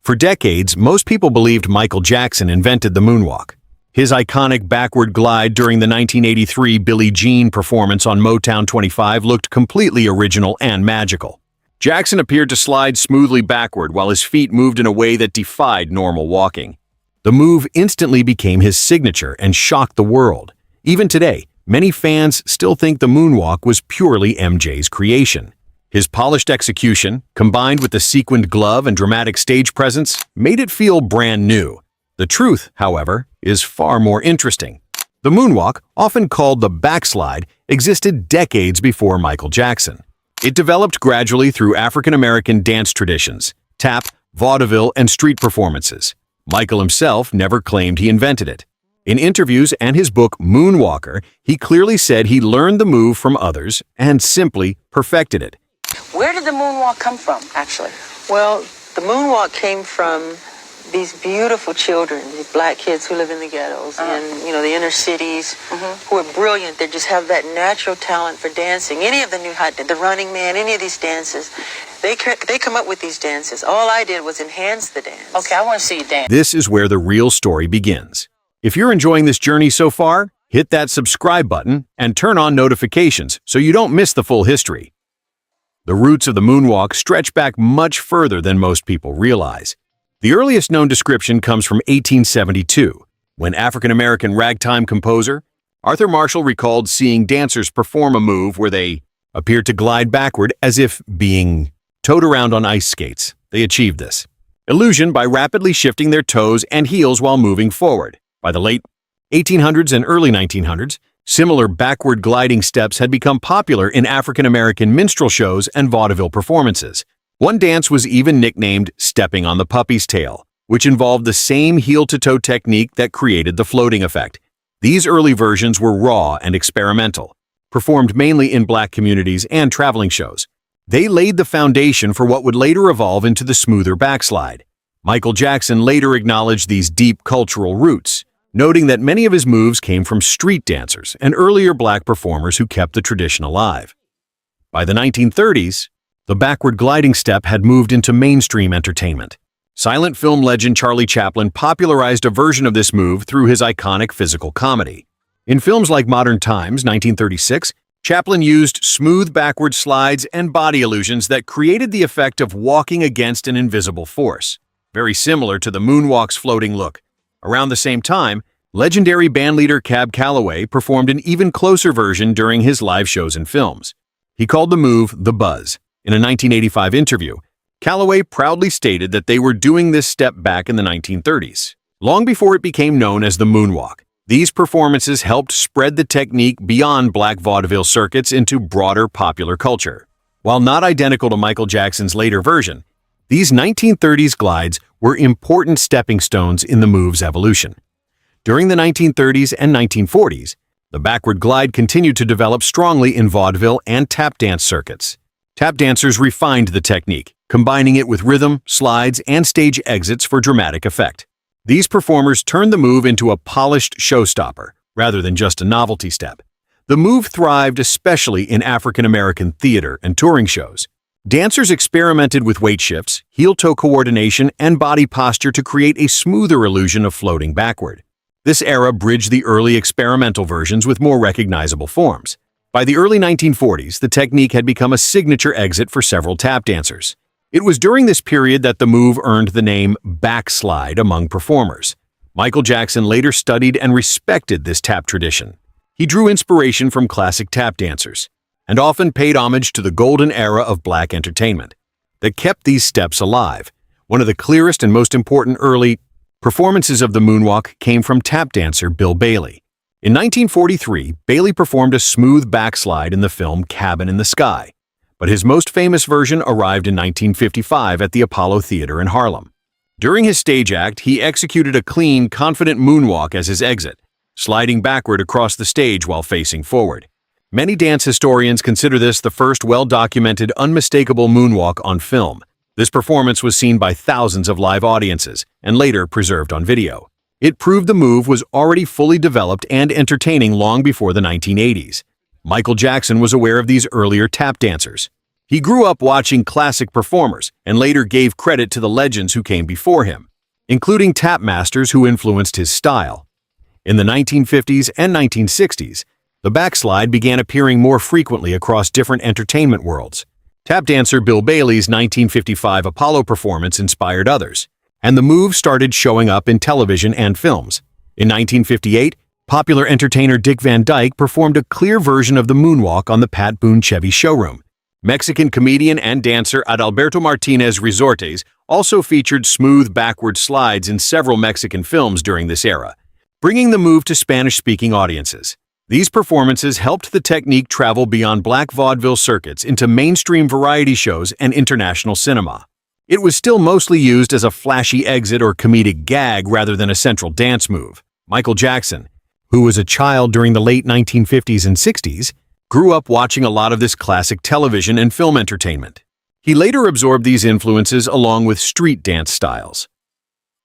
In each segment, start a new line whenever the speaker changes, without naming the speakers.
For decades, most people believed Michael Jackson invented the moonwalk. His iconic backward glide during the 1983 Billie Jean performance on Motown 25 looked completely original and magical. Jackson appeared to slide smoothly backward while his feet moved in a way that defied normal walking. The move instantly became his signature and shocked the world. Even today, many fans still think the moonwalk was purely MJ's creation. His polished execution, combined with the sequined glove and dramatic stage presence, made it feel brand new. The truth, however, is far more interesting. The moonwalk, often called the backslide, existed decades before Michael Jackson. It developed gradually through African-American dance traditions, tap, vaudeville, and street performances. Michael himself never claimed he invented it. In interviews and his book Moonwalker, he clearly said he learned the move from others and simply perfected it.
Where did the moonwalk come from, actually?
Well, the moonwalk came from these beautiful children, these black kids who live in the ghettos and, the inner cities, who are brilliant. They just have that natural talent for dancing. Any of the Running Man, any of these dances, they come up with these dances. All I did was enhance the dance.
Okay, I want to see you dance.
This is where the real story begins. If you're enjoying this journey so far, hit that subscribe button and turn on notifications so you don't miss the full history. The roots of the moonwalk stretch back much further than most people realize. The earliest known description comes from 1872, when African-American ragtime composer Arthur Marshall recalled seeing dancers perform a move where they appeared to glide backward as if being towed around on ice skates. They achieved this illusion by rapidly shifting their toes and heels while moving forward. By the late 1800s and early 1900s, similar backward gliding steps had become popular in African-American minstrel shows and vaudeville performances. One dance was even nicknamed stepping on the puppy's tail, which involved the same heel-to-toe technique that created the floating effect. These early versions were raw and experimental, performed mainly in black communities and traveling shows. They laid the foundation for what would later evolve into the smoother backslide. Michael Jackson later acknowledged these deep cultural roots, noting that many of his moves came from street dancers and earlier black performers who kept the tradition alive. By the 1930s, the backward gliding step had moved into mainstream entertainment. Silent film legend Charlie Chaplin popularized a version of this move through his iconic physical comedy. In films like Modern Times, 1936, Chaplin used smooth backward slides and body illusions that created the effect of walking against an invisible force, very similar to the moonwalk's floating look. Around the same time, legendary bandleader Calloway performed an even closer version during his live shows and films. He called the move the buzz. In a 1985 interview, Calloway proudly stated that they were doing this step back in the 1930s, long before it became known as the moonwalk. These performances helped spread the technique beyond black vaudeville circuits into broader popular culture. While not identical to Michael Jackson's later version, these 1930s glides were important stepping stones in the move's evolution. During the 1930s and 1940s, the backward glide continued to develop strongly in vaudeville and tap dance circuits. Tap dancers refined the technique, combining it with rhythm, slides, and stage exits for dramatic effect. These performers turned the move into a polished showstopper, rather than just a novelty step. The move thrived especially in African-American theater and touring shows. Dancers experimented with weight shifts, heel-toe coordination, and body posture to create a smoother illusion of floating backward. This era bridged the early experimental versions with more recognizable forms. By the early 1940s, the technique had become a signature exit for several tap dancers. It was during this period that the move earned the name Backslide among performers. Michael Jackson later studied and respected this tap tradition. He drew inspiration from classic tap dancers, and often paid homage to the golden era of black entertainment that kept these steps alive. One of the clearest and most important early performances of the moonwalk came from tap dancer Bill Bailey. In 1943, Bailey performed a smooth backslide in the film Cabin in the Sky, but his most famous version arrived in 1955 at the Apollo Theater in Harlem. During his stage act, he executed a clean, confident moonwalk as his exit, sliding backward across the stage while facing forward. Many dance historians consider this the first well-documented, unmistakable moonwalk on film. This performance was seen by thousands of live audiences and later preserved on video. It proved the move was already fully developed and entertaining long before the 1980s. Michael Jackson was aware of these earlier tap dancers. He grew up watching classic performers and later gave credit to the legends who came before him, including tap masters who influenced his style. In the 1950s and 1960s, the backslide began appearing more frequently across different entertainment worlds. Tap dancer Bill Bailey's 1955 Apollo performance inspired others, and the move started showing up in television and films. In 1958, popular entertainer Dick Van Dyke performed a clear version of the moonwalk on the Pat Boone Chevy showroom. Mexican comedian and dancer Adalberto Martinez Resortes also featured smooth backward slides in several Mexican films during this era, bringing the move to Spanish-speaking audiences. These performances helped the technique travel beyond black vaudeville circuits into mainstream variety shows and international cinema. It was still mostly used as a flashy exit or comedic gag rather than a central dance move. Michael Jackson, who was a child during the late 1950s and 60s, grew up watching a lot of this classic television and film entertainment. He later absorbed these influences along with street dance styles.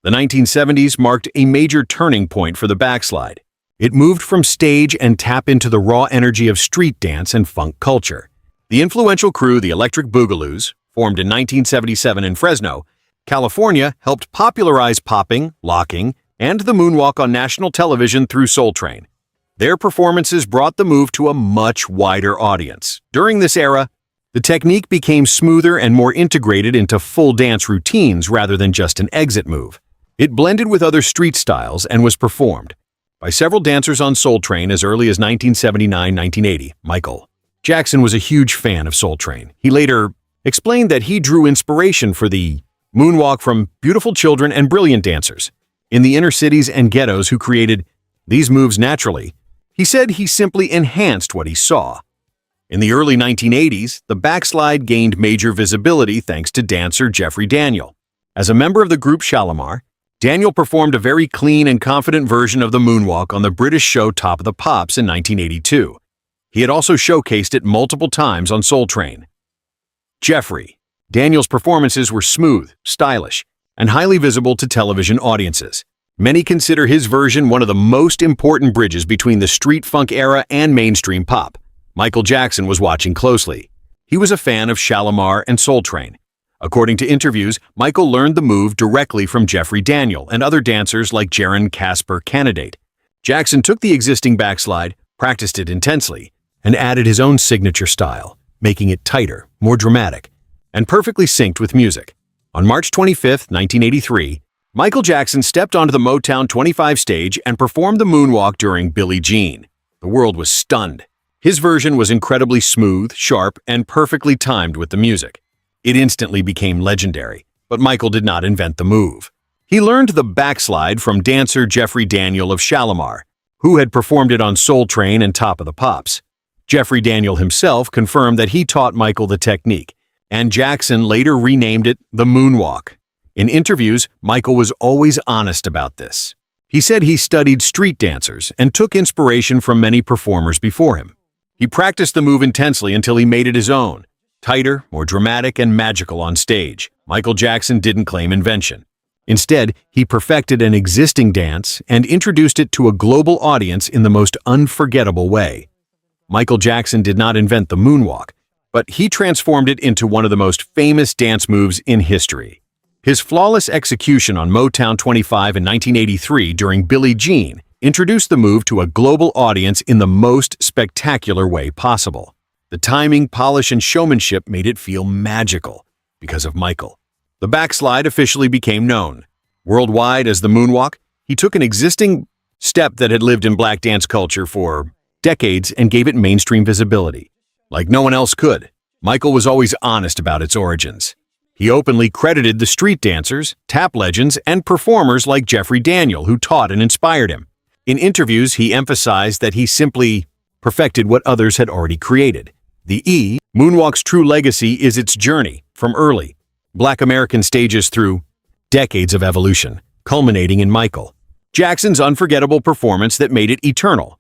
The 1970s marked a major turning point for the backslide. It moved from stage and tap into the raw energy of street dance and funk culture. The influential crew, the Electric Boogaloos, formed in 1977 in Fresno, California, helped popularize popping, locking, and the moonwalk on national television through Soul Train. Their performances brought the move to a much wider audience. During this era, the technique became smoother and more integrated into full dance routines rather than just an exit move. It blended with other street styles and was performed by several dancers on Soul Train as early as 1979-1980. Michael Jackson was a huge fan of Soul Train. He later explained that he drew inspiration for the moonwalk from beautiful children and brilliant dancers in the inner cities and ghettos who created these moves naturally. He said he simply enhanced what he saw. In the early 1980s, the backslide gained major visibility thanks to dancer Jeffrey Daniel. As a member of the group Shalimar, Daniel performed a very clean and confident version of the moonwalk on the British show Top of the Pops in 1982. He had also showcased it multiple times on Soul Train. Jeffrey Daniel's performances were smooth, stylish, and highly visible to television audiences. Many consider his version one of the most important bridges between the street funk era and mainstream pop. Michael Jackson was watching closely. He was a fan of Shalimar and Soul Train. According to interviews, Michael learned the move directly from Jeffrey Daniel and other dancers like Jaron Casper Candidate. Jackson took the existing backslide, practiced it intensely, and added his own signature style, making it tighter, more dramatic, and perfectly synced with music. On March 25, 1983, Michael Jackson stepped onto the Motown 25 stage and performed the moonwalk during Billie Jean. The world was stunned. His version was incredibly smooth, sharp, and perfectly timed with the music. It instantly became legendary, but Michael did not invent the move. He learned the backslide from dancer Jeffrey Daniel of Shalimar, who had performed it on Soul Train and Top of the Pops. Jeffrey Daniel himself confirmed that he taught Michael the technique, and Jackson later renamed it the moonwalk. In interviews, Michael was always honest about this. He said he studied street dancers and took inspiration from many performers before him. He practiced the move intensely until he made it his own, tighter, more dramatic, and magical on stage. Michael Jackson didn't claim invention. Instead, he perfected an existing dance and introduced it to a global audience in the most unforgettable way. Michael Jackson did not invent the moonwalk, but he transformed it into one of the most famous dance moves in history. His flawless execution on Motown 25 in 1983 during Billie Jean introduced the move to a global audience in the most spectacular way possible. The timing, polish, and showmanship made it feel magical because of Michael. The backslide officially became known worldwide as the moonwalk. He took an existing step that had lived in black dance culture for decades and gave it mainstream visibility. Like no one else could, Michael was always honest about its origins. He openly credited the street dancers, tap legends, and performers like Jeffrey Daniel, who taught and inspired him. In interviews, he emphasized that he simply perfected what others had already created. The moonwalk's true legacy is its journey from early Black American stages through decades of evolution, culminating in Michael Jackson's unforgettable performance that made it eternal.